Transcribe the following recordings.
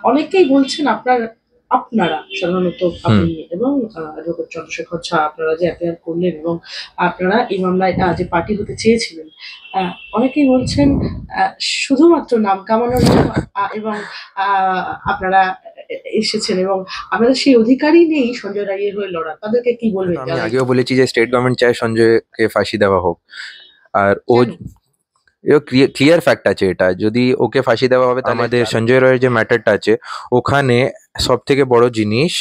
অনেকেই বলছেন আপনারা সাধারণত আপনি এবং অ্যাডভোকেট চন্দ্রশেখর ঝা আপনারা যে অ্যাপিয়ার করলেন এবং আপনারা এই মামলায় যে পার্টি হতে চেয়েছিলেন, অনেকেই বলছেন শুধুমাত্র নাম কামানোর জন্য এবং আপনারা এসেছেন এবং আপনাদের সেই অধিকারই নেই সঞ্জয় রায়ের হয়ে লড়া। তাদেরকে কি বলবেন? আমি আগেও বলেছি যে স্টেট গভর্নমেন্ট চায় সঞ্জয়কে ফাঁসি দেওয়া হোক, আর ও ক্লিয়ার ফ্যাক্ট আছে এটা। যদি ওকে ফাঁসি দেওয়া হবে তাহলে আমাদের সঞ্জয় রায়ের যে ম্যাটারটা আছে ওখানে সব থেকে বড় জিনিস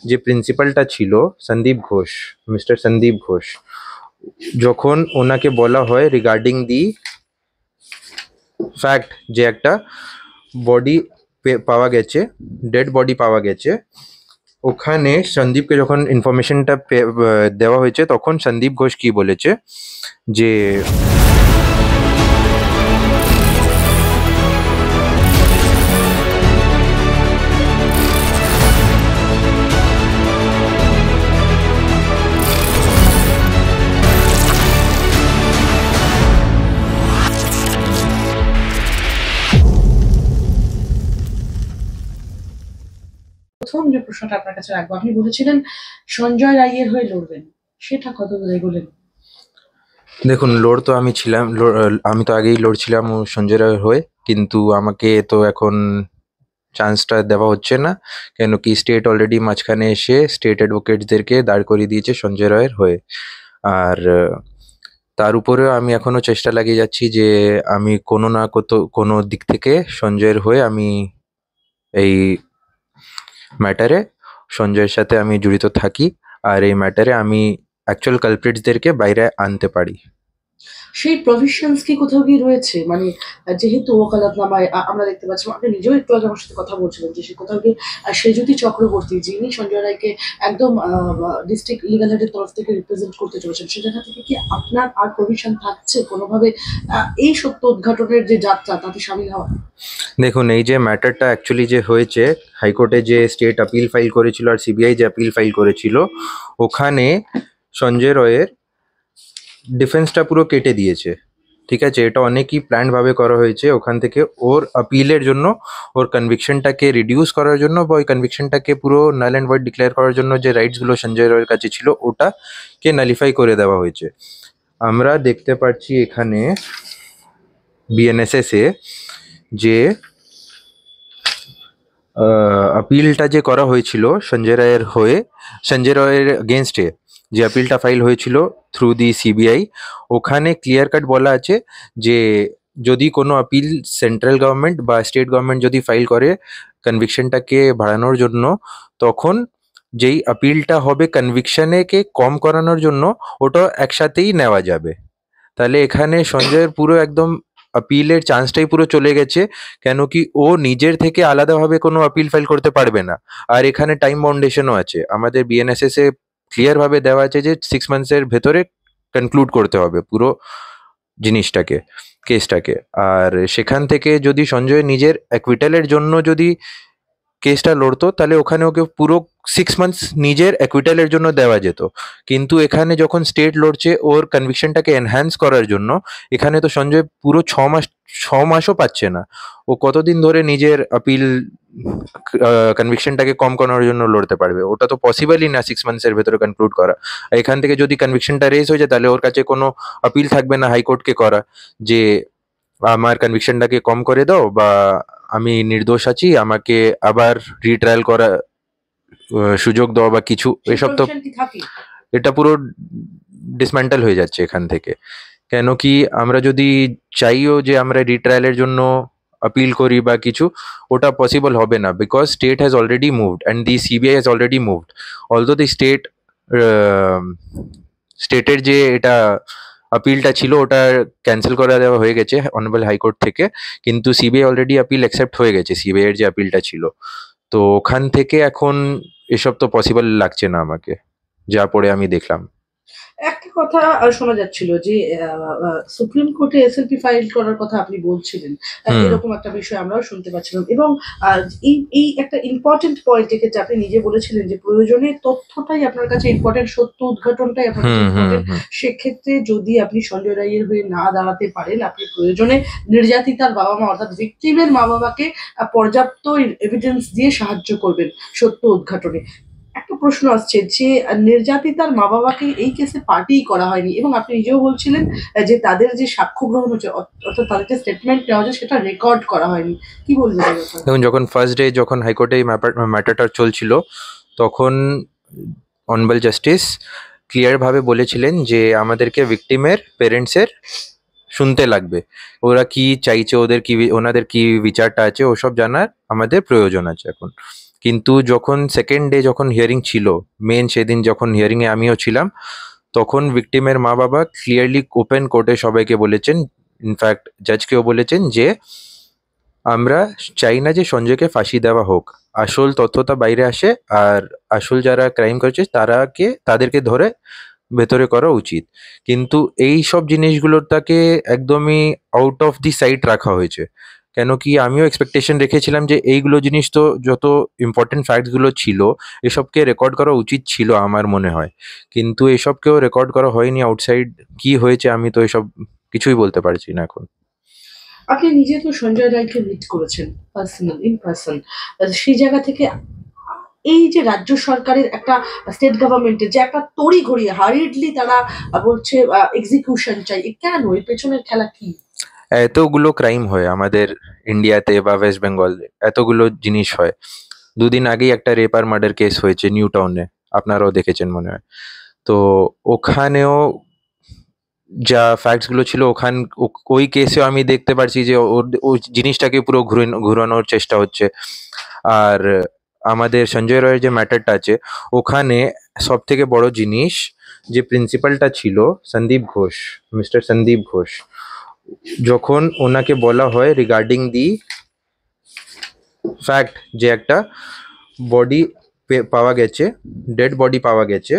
যে প্রিন্সিপালটা ছিল সন্দীপ ঘোষ, মিস্টার সন্দীপ ঘোষ, যখন ওনাকে বলা হয় রিগার্ডিং দি ফ্যাক্ট যে একটা বডি পাওয়া গেছে, ডেড বডি পাওয়া গেছে, ওখানে সন্দীপকে যখন ইনফরমেশনটা দেওয়া হয়েছে তখন সন্দীপ ঘোষ কি বলেছে যে প্রথম যে প্রশ্নটা আপনার কাছে রাখবো, আপনি বলেছিলেন সঞ্জয় রায়ের হয়ে লড়বেন, সেটা কত এগোলেন? দেখুন, তো আমি ছিলাম, আমি তো আগেই লড়ছিলাম সঞ্জয় রায়ের হয়ে, কিন্তু আমাকে তো এখন চান্সটা দেওয়া হচ্ছে না, কেন কি স্টেট অলরেডি মাঝখানে এসে স্টেট অ্যাডভোকেটসদেরকে দাঁড় করিয়ে দিয়েছে সঞ্জয় রায়ের হয়ে। আর তার উপরেও আমি এখনো চেষ্টা লাগিয়ে যাচ্ছি যে আমি কোনো না কোনো দিক থেকে সঞ্জয়ের হয়ে আমি এই ম্যাটারে সঞ্জয়ের সাথে আমি জড়িত থাকি, আর এই ম্যাটারে আমি অ্যাকচুয়াল কালপ্রিটসদেরকে বাইরে আনতে পারি। সেই প্রভিশনস কি কোথাও কি রয়েছে? মানে যেহেতু ওকালতনামায় আমরা দেখতে পাচ্ছি, আপনি নিজেও একটু আগে আমার সাথে কথা বলছিলেন যে সে কোথাও কি সেজুতি চক্রবর্তী যিনি সঞ্জয় রায়কে একদম ডিস্ট্রিক্ট লিগাল হেডের তরফ থেকে রিপ্রেজেন্ট করতে চলেছেন, সে জায়গা থেকে কি আপনার আর প্রভিশন থাকছে কোনোভাবে এই সত্য উদ্ঘাটনের যে যাত্রা তাতে সামিল হওয়া? দেখুন, এই যে ম্যাটারটা অ্যাকচুয়ালি যে হয়েছে, হাইকোর্টে যে স্টেট আপিল ফাইল করেছিল আর সিবিআই যে আপিল ফাইল করেছিল, ওখানে সঞ্জয় রায়ের ডিফেন্সটা পুরো কেটে দিয়েছে। ঠিক আছে, এটা অনেকই প্ল্যান্ডভাবে করা হয়েছে ওখান থেকে ওর আপিলের জন্য, ওর কনভিকশনটাকে রিডিউস করার জন্য বা ওই কনভিকশনটাকে পুরো নাল অ্যান্ড ভয়েড ডিক্লেয়ার করার জন্য যে রাইটসগুলো সঞ্জয় রায়ের কাছে ছিল ওটাকে নালিফাই করে দেওয়া হয়েছে। আমরা দেখতে পাচ্ছি এখানে বিএনএসএসে যে আপিলটা যে করা হয়েছিল সঞ্জয় রায়ের হয়ে, সঞ্জয় রায়ের এগেনস্টে যে আপিলটা ফাইল হয়েছিল থ্রু দি সিবিআই, ওখানে ক্লিয়ার কাট বলা আছে যে যদি কোনো আপিল সেন্ট্রাল গভর্নমেন্ট বা স্টেট গভর্নমেন্ট যদি ফাইল করে কনভিকশনটাকে বাড়ানোর জন্য, তখন যেই আপিলটা হবে কনভিকশনকে কম করানোর জন্য ওটা একসাথেই নেওয়া যাবে। তাহলে এখানে সঞ্জয়ের পুরো একদম আপিলের চান্সটাই পুরো চলে গেছে, কেন কি ও নিজের থেকে আলাদাভাবে কোনো আপিল ফাইল করতে পারবে না। আর এখানে টাইম বাউন্ডেশনও আছে, আমাদের বিএনএসএস এ ক্লিয়ার ভাবে দেওয়া আছে যে 6 মান্থসের ভেতরে কনক্লুড করতে হবে পুরো জিনিসটাকে, কেসটাকে। আর সেখান থেকে যদি সঞ্জয় নিজের অ্যাকুইটালের জন্য যদি কেসটা লড়তো তাহলে ওখানে ওকে পুরো 6 মান্থস নিজের অ্যাকুইটালের জন্য দেওয়া যেত, কিন্তু এখানে যখন স্টেট লড়ছে ওর কনভিকশনটাকে এনহ্যান্স করার জন্য, এখানে তো সঞ্জয় পুরো 6 মাসও পাচ্ছে না। ও কতদিন ধরে নিজের আপিল কনভিকশনটাকে কম করানোর জন্য লড়তে পারবে? ওটা তো পসিবলই না 6 মান্থসের ভেতরে কনক্লুড করা। এখান থেকে যদি কনভিকশনটা রেজ হয়ে যায় তাহলে ওর কাছে কোনো আপিল থাকবে না হাইকোর্টকে করা যে আমার কনভিকশনটাকে কম করে দাও বা আমি নির্দোষ আছি, আমাকে আবার রিট্রায়াল করা সুযোগ দাও বা কিছু, এসব তো এটা পুরো ডিসমেন্টাল হয়ে যাচ্ছে এখান থেকে। কেন কি আমরা যদি চাইও যে আমরা রিট্রায়ালের জন্য আপিল করি বা কিছু, ওটা পসিবল হবে না, because state has already moved and the CBI has already moved. Although the স্টেটের যে এটা আপিলটা ছিল ওটা ক্যান্সেল করে দেওয়া হয়ে গেছে অনারেবল হাইকোর্ট থেকে, কিন্তু সিবিআই অলরেডি আপিল অ্যাকসেপ্ট হয়ে গেছে, সিবিআই এর যে আপিলটা ছিল। তো ওখান থেকে এখন এসব তো পসিবল লাগছে না আমাকে, যা পড়ে আমি দেখলাম। একটা কথা শোনা যাচ্ছিল যে সুপ্রিম কোর্টে এসএলপি ফাইল করার কথা আপনি বলছিলেন। হুম এরকম একটা বিষয় আমরাও শুনতে পাচ্ছিলাম এবং আ এই একটা ইম্পোর্টেন্ট পয়েন্ট এক্ষেত্রে আপনি নিজে বলেছিলেন যে প্রয়োজনে তথ্যটাই আপনার কাছে ইম্পোর্টেন্ট, সত্য উদ্ঘাটনটাই আপনার কাছে হুম হুম ইম্পোর্টেন্ট। হুম সেক্ষেত্রে যদি আপনি সঞ্জয় রায়ের হয়ে না দাঁড়াতে পারেন, আপনি প্রয়োজনে নির্যাতিতার বাবা-মা অর্থাৎ ভিকটিমের মা-বাবাকে পর্যাপ্ত এভিডেন্স দিয়ে সাহায্য করবেন সত্য উদ্ঘাটনে। একটা প্রশ্ন আসছে যে নির্যাতিতার মা-বাবাকে এই কেসে পার্টিই করা হয়নি এবং আপনি নিজেও বলছিলেন যে তাদের যে সাক্ষ্য গ্রহণ হচ্ছে অর্থাৎ তাদের যে স্টেটমেন্ট নেওয়া হচ্ছে সেটা রেকর্ড করা হয়নি। কি বলবেন এই ব্যাপারে? দেখুন, যখন ফার্স্ট ডে যখন হাইকোর্টে এই ম্যাটারটা চলছিল, তখন অনারেবল জাস্টিস ক্লিয়ার ভাবে বলেছিলেন যে আমাদেরকে ভিকটিমের পেরেন্টসের শুনতে লাগবে, ওরা কি চাইছে, ওনাদের কি বিচারটা আছে ওসব জানার আমাদের প্রয়োজন আছে এখন। কিন্তু যখন সেকেন্ড ডে যখন হিয়ারিং ছিল, মেন সেদিন যখন হিয়ারিং এ আমিও ছিলাম, তখন ভিকটিমের মা বাবা ক্লিয়ারলি ওপেন কোর্টে সবাইকে বলেছেন, ইনফ্যাক্ট জাজকেও বলেছেন যে আমরা চাই না যে সঞ্জয়কে ফাঁসি দেওয়া হোক, আসল তথ্যটা বাইরে আসে আর আসল যারা ক্রাইম করেছে তাদেরকে ধরে ভেতরে করা উচিত। কিন্তু এই সব জিনিসগুলোর তাকে একদমই আউট অফ দি সাইট রাখা হয়েছে। কেন কি আমিও এক্সপেকটেশন রেখেছিলাম যে এইগুলো জিনিস, তো যত ইম্পর্টেন্ট ফ্যাক্টসগুলো ছিল এসবকে রেকর্ড করা উচিত ছিল আমার মনে হয়। কিন্তু এসবকেও রেকর্ড করা হয়নি। আউটসাইড কি হয়েছে আমি তো এসব কিছুই বলতে পারছি না এখন। আপনি নিজে তো সঞ্জয় রায়কে মিট করেছেন পার্সোনাল, ইন পার্সন। সেই জায়গা থেকে এই যে রাজ্য সরকারের একটা স্টেট গভর্নমেন্টের যে একটা তড়িঘড়ি হারিডলি তারা বলছে এক্সিকিউশন চাই, কেন? এর পেছনের খেলা কি? এতগুলো ক্রাইম হয় আমাদের ইন্ডিয়াতে বা ওয়েস্ট বেঙ্গলে, এতগুলো জিনিস হয়। দুদিন আগেই একটা রেপ আর মার্ডার কেস হয়েছে নিউ টাউনে, আপনারাও দেখেছেন মনে হয়। তো ওখানেও যা ফ্যাক্টস গুলো ছিল, ওই কেসেও আমি দেখতে পারছি যে ওই জিনিসটাকে পুরো ঘুরানোর চেষ্টা হচ্ছে। আর আমাদের সঞ্জয় রায়ের যে ম্যাটারটা আছে, ওখানে সব থেকে বড় জিনিস, যে প্রিন্সিপালটা ছিল মিস্টার সন্দীপ ঘোষ, যখন ওনাকে বলা হয় রিগার্ডিং দি ফ্যাক্ট যে একটা বডি পাওয়া গেছে, ডেড বডি পাওয়া গেছে,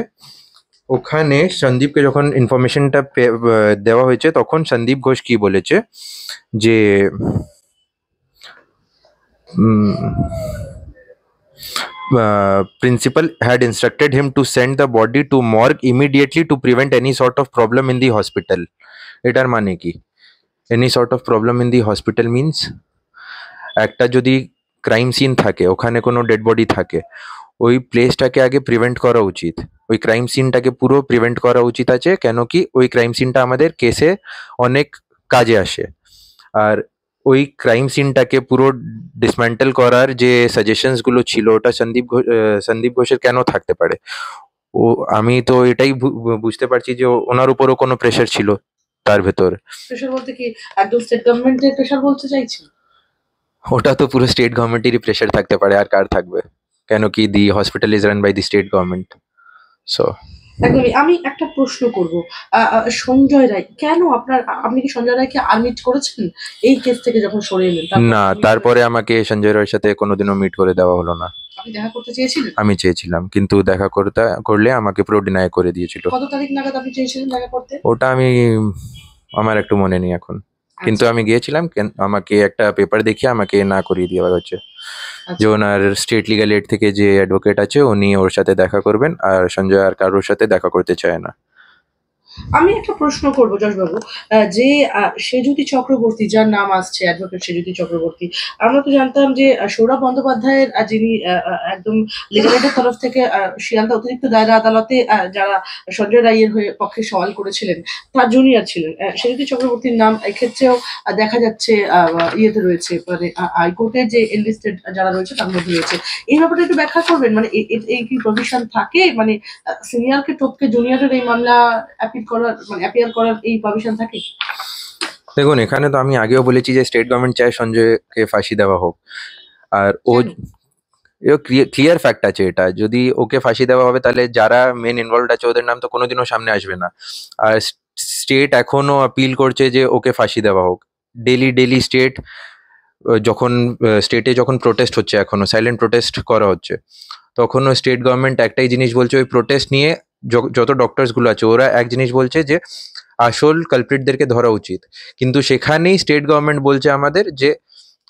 ওখানে সন্দীপকে যখন ইনফরমেশনটা দেওয়া হয়েছে, তখন সন্দীপ ঘোষ কি বলেছে যে principal had instructed him to send the body to morgue immediately to prevent any sort of problem in the hospital. এটার মানে কি? Any sort of problem in the hospital means, একটা যদি ক্রাইম সিন থাকে, ওখানে কোনো ডেড বডি থাকে, ওই প্লেসটাকে আগে প্রিভেন্ট করা উচিত, ওই ক্রাইম সিনটাকে পুরো প্রিভেন্ট করা উচিত আছে। কেন কি ওই ক্রাইম সিনটা আমাদের কেসে অনেক কাজে আসে। আর ওই ক্রাইম সিনটাকে পুরো ডিসম্যান্টেল করার যে সাজেশনস গুলো ছিল, ওটা সন্দীপ ঘোষের কেন থাকতে পারে? ও, আমি তো এটাই বুঝতে পারছি যে ওনার উপরও কোনো প্রেশার ছিল তার ভেতর। প্রেশার বলতে কি একদম স্টেট গভর্নমেন্টের প্রেশার বলতে চাইছেন? ওটা তো পুরো স্টেট গভর্নমেন্টেরই প্রেশার থাকতে পারে, আর কার থাকবে? কেন কি the hospital is run by the state government. So একদমই। আমি একটা প্রশ্ন করব। সঞ্জয় রায় কেন আপনি কি সঞ্জয় রায়কে মিট করেছেন? এই কেস থেকে যখন সরে এলেন তারপর না, থেকে মিট তারপরে করেছেন? আমাকে সঞ্জয় রায়ের সাথে কোনোদিনও মিট করে দেওয়া হলো না। আপনি দেখা করতে চেয়েছিলেন? আমি চেয়েছিলাম, কিন্তু দেখা করলে আমাকে পুরো ডিনাই করে দিয়েছিল। কত তারিখ নাগাদ আপনি চেয়েছিলেন দেখা করতে? ওটা আমার একটু মনে নেই এখন। কিন্তু আচ্ছা, আমি গিয়েছিলাম, আমাকে একটা পেপার দেখিয়ে আমাকে না করিয়ে দেওয়া হচ্ছে যে আচ্ছা। ওনার স্টেট লিগ্যাল এড থেকে যে অ্যাডভোকেট আছে উনি ওর সাথে দেখা করবেন, আর সঞ্জয় আর কারোর সাথে দেখা করতে চায় না। আমি একটা প্রশ্ন করব যশবাবু। যে সেজুতি চক্রবর্তী যার নাম আসছে অ্যাডভোকেট সেজুতি চক্রবর্তী। আমরা তো জানতাম যে সৌরভ বন্দ্যোপাধ্যায়ের যিনি একদম লিগ্যাল এডের তরফ থেকে শিয়ালদা অতিরিক্ত দায়রা আদালতে যারা সঞ্জয় রায়ের পক্ষে সওয়াল করেছিলেন তার জুনিয়র ছিলেন। সেজুতি চক্রবর্তীর নাম এক্ষেত্রেও দেখা যাচ্ছে ইয়েতে রয়েছে, মানে হাইকোর্টের যে এনলিস্টেড যারা রয়েছে তার মধ্যে রয়েছে। এই ব্যাপারটা একটু ব্যাখ্যা করবেন? মানে এই কি প্রভিশন থাকে? মানে সিনিয়রকে টপকে জুনিয়রের এই মামলা অ্যাপিয়ার করার এই প্রভিশন থাকে? দেখুন, এখানে তো আমি আগেও বলেছি যে স্টেট গভর্নমেন্ট চায় সঞ্জয়কে ফাঁসি দেওয়া হোক। আর কেন? ক্লিয়ার ফ্যাক্ট আছে এটা, যদি ওকে ফাঁসি দেওয়া হবে তাহলে যারা মেন ইনভলভড আছে ওদের নাম তো কোনোদিনও সামনে আসবে না। আর স্টেট এখনো আপিল করছে যে ওকে ফাঁসি দেওয়া হোক। ডেলি স্টেট যখন প্রোটেস্ট হচ্ছে, এখনো সাইলেন্ট প্রোটেস্ট করা হচ্ছে, তখনও স্টেট গভর্নমেন্ট একটাই জিনিস বলছে, ওই প্রোটেস্ট নিয়ে যত ডক্টরসগুলো আছে ওরা এক জিনিস বলছে যে আসল কালপ্রিটদেরকে ধরা উচিত, কিন্তু সেখানেই স্টেট গভর্নমেন্ট বলছে আমাদের যে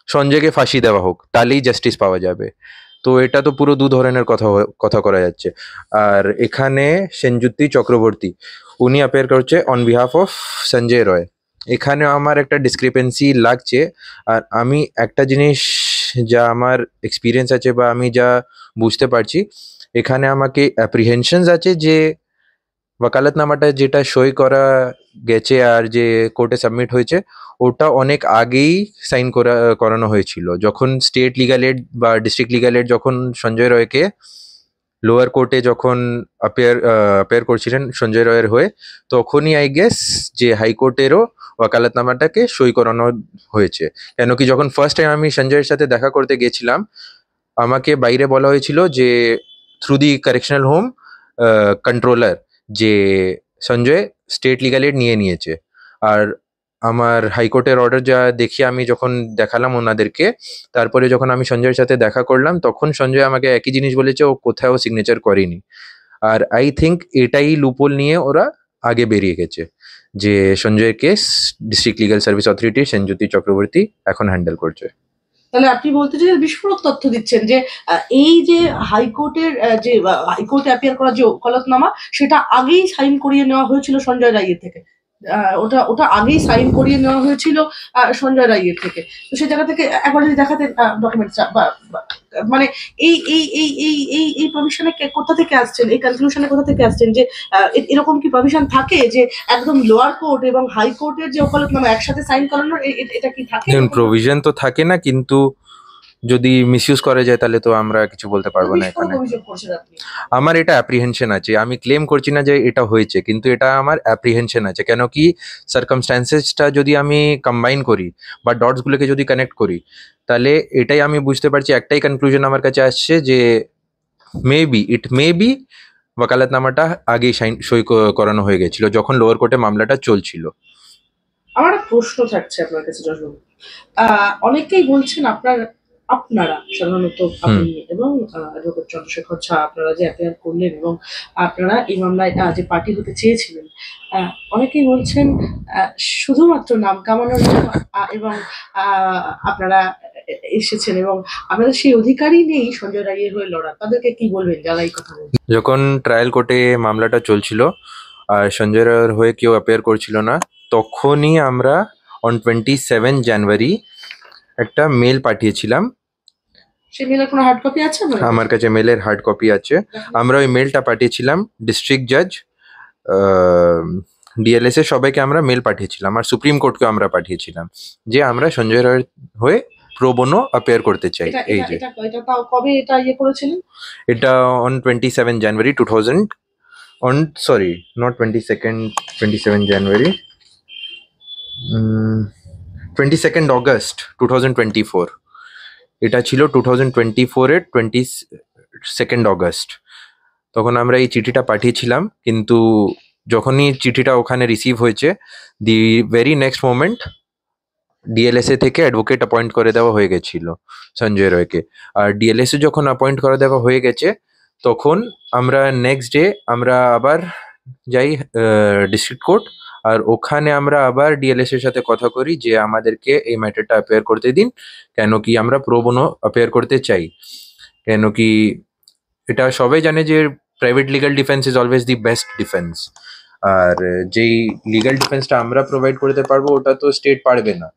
সঞ্জয়কে ফাঁসি দেওয়া হোক, তাহলেই জাস্টিস পাওয়া যাবে। তো এটা তো পুরো দু ধরনের কথা করা যাচ্ছে। আর এখানে সেনযুক্তি চক্রবর্তী উনি অ্যাপিয়ার করছে অন বিহাফ অফ সঞ্জয় রয়। এখানে আমার একটা ডিসক্রিপেন্সি লাগছে। আর আমি একটা জিনিস যা আমার এক্সপিরিয়েন্স আছে বা আমি যা বুঝতে পারছি, এখানে আমাকে অ্যাপ্রিহেনশনস আছে যে ওয়াকালতনামাটা যেটা সই করা গেছে আর যে কোর্টে সাবমিট হয়েছে ওটা অনেক আগেই সাইন করানো হয়েছিল, যখন স্টেট লিগ্যাল এড বা ডিস্ট্রিক্ট লিগ্যাল এড যখন সঞ্জয় রয়কে লোয়ার কোর্টে যখন অ্যাপিয়ার করছিলেন সঞ্জয় রয়ের হয়ে, তখনই আই গেস যে হাইকোর্টেরও ওয়াকালতনামাটাকে সই করানো হয়েছে। কেন কি যখন ফার্স্ট টাইম আমি সঞ্জয়ের সাথে দেখা করতে গেছিলাম, আমাকে বাইরে বলা হয়েছিল যে through the correctional home controller যে সঞ্জয় স্টেট লিগ্যাল এড নিয়ে নিয়েছে। আর আমার হাইকোর্টের অর্ডার যা দেখি আমি যখন দেখালাম ওনাদেরকে, তারপরে যখন আমি সঞ্জয়ের সাথে দেখা করলাম তখন সঞ্জয় আমাকে একই জিনিস বলেছে ও কোথাও সিগনেচার করেনি। আর আই থিঙ্ক এটাই লুপোল নিয়ে ওরা আগে বেরিয়ে গেছে যে সঞ্জয়ের case district legal service authority Senjyoti Chakraborty এখন হ্যান্ডেল করছে। তাহলে আপনি বলতে চাইছেন, বিস্ফোরক তথ্য দিচ্ছেন যে এই যে হাইকোর্টের যে হাইকোর্টে অ্যাপিয়ার করা যে ওকালতনামা, সেটা আগেই সাইন করিয়ে নেওয়া হয়েছিল সঞ্জয় রায়ের থেকে। ওটা ওটা আগেই সাইন করিয়ে নেওয়া হয়েছিল সঞ্জয় রায়ের থেকে। তো সেই জায়গা থেকে একবার যদি দেখাতেন ডকুমেন্টস, মানে এই এই এই এই এই এই প্রভিশনে কোথা থেকে আসছেন, এই কনক্লুশনে কোথা থেকে আসছেন যে এরকম কি প্রভিশন থাকে যে একদম লোয়ার কোর্ট এবং হাইকোর্টের যে ওকালতনামা একসাথে সাইন করানোর, এটা কি থাকে? প্রভিশন তো থাকে না, কিন্তু যদি মিসইউজ করা যায় তাহলে তো আমরা কিছু বলতে পারবো না এখানে। অভিযোগ করছেন আপনি? আমার এটা অ্যাপ্রিহেনশন আছে, আমি ক্লেম করছি না যে এটা হয়েছে, কিন্তু এটা আমার অ্যাপ্রিহেনশন আছে। কেন কি সার্কামস্ট্যান্সেসটা যদি আমি কম্বাইন করি বা ডটসগুলোকে যদি কানেক্ট করি, তাহলে এটাই আমি বুঝতে পারছি, একটাই কনক্লুশন আমার কাছে আসছে যে ইট মে বি ওয়াকালতনামাটা আগেই সই করানো হয়ে গেছিল যখন লোয়ার কোর্টে মামলাটা চলছিল। আমার একটা প্রশ্ন থাকছে আপনার কাছে যশবন্ত। অনেকেই বলছেন আপনারা সাধারণত আপনি এবং অ্যাডভোকেট চন্দ্রশেখর ঝা, আপনারা যে অ্যাপিয়ার করলেন এবং আপনারা এই মামলায় যে পার্টি হতে চেয়েছিলেন, অনেকেই বলছেন শুধুমাত্র নাম কামানোর জন্য এবং আপনারা এসেছেন এবং আপনাদের সেই অধিকারই নেই সঞ্জয় রায়ের হয়ে লড়া। তাদেরকে কি বলবেন যারা এই কথা বলছেন? যখন ট্রায়াল কোর্টে মামলাটা চলছিল আর সঞ্জয় রায়ের হয়ে কেউ অ্যাপিয়ার করছিল না, তখনই আমরা অন 27 জানুয়ারি একটা মেল পাঠিয়েছিলাম। সেই মেলের কোনো হার্ড কপি আছে? আমার কাছে মেলের হার্ড কপি আছে। আমরা ওই মেলটা পাঠিয়েছিলাম ডিস্ট্রিক্ট জাজ, ডিএলএস এর সবাইকে আমরা মেল পাঠিয়েছিলাম, আর সুপ্রিম কোর্টকে আমরা পাঠিয়েছিলাম যে আমরা সঞ্জয় রায়ের হয়ে প্রো বোনো অ্যাপিয়ার করতে চাই। এই যে কবে এটা করেছিলেন? এটা on 27 January 2000, on sorry not 22nd 27 January, 22nd August 2024 এটা ছিল 2024 এর 22nd August। তখন আমরা এই চিঠিটা পাঠিয়েছিলাম, কিন্তু যখনই চিঠিটা ওখানে রিসিভ হয়েছে the very next moment DLSA থেকে অ্যাডভোকেট অ্যাপয়েন্ট করে দেওয়া হয়ে গেছিল সঞ্জয় রয়কে। আর ডিএলএসএ যখন অ্যাপয়েন্ট করে দেওয়া হয়ে গেছে তখন আমরা নেক্সট ডে আমরা আবার যাই ডিস্ট্রিক্ট কোর্ট, আর ওখানে আমরা আবার ডিএলএস এর সাথে কথা করি যে আমাদেরকে এই ম্যাটারটা অ্যাপিয়ার করতে দিন, কেন কি আমরা প্রো বোনো অ্যাপিয়ার করতে চাই। কেন কি এটা সবাই জানে যে private legal defence is always the best defence, আর যেই লিগাল ডিফেন্সটা আমরা প্রোভাইড করতে পারবো ওটা তো স্টেট পারবে না।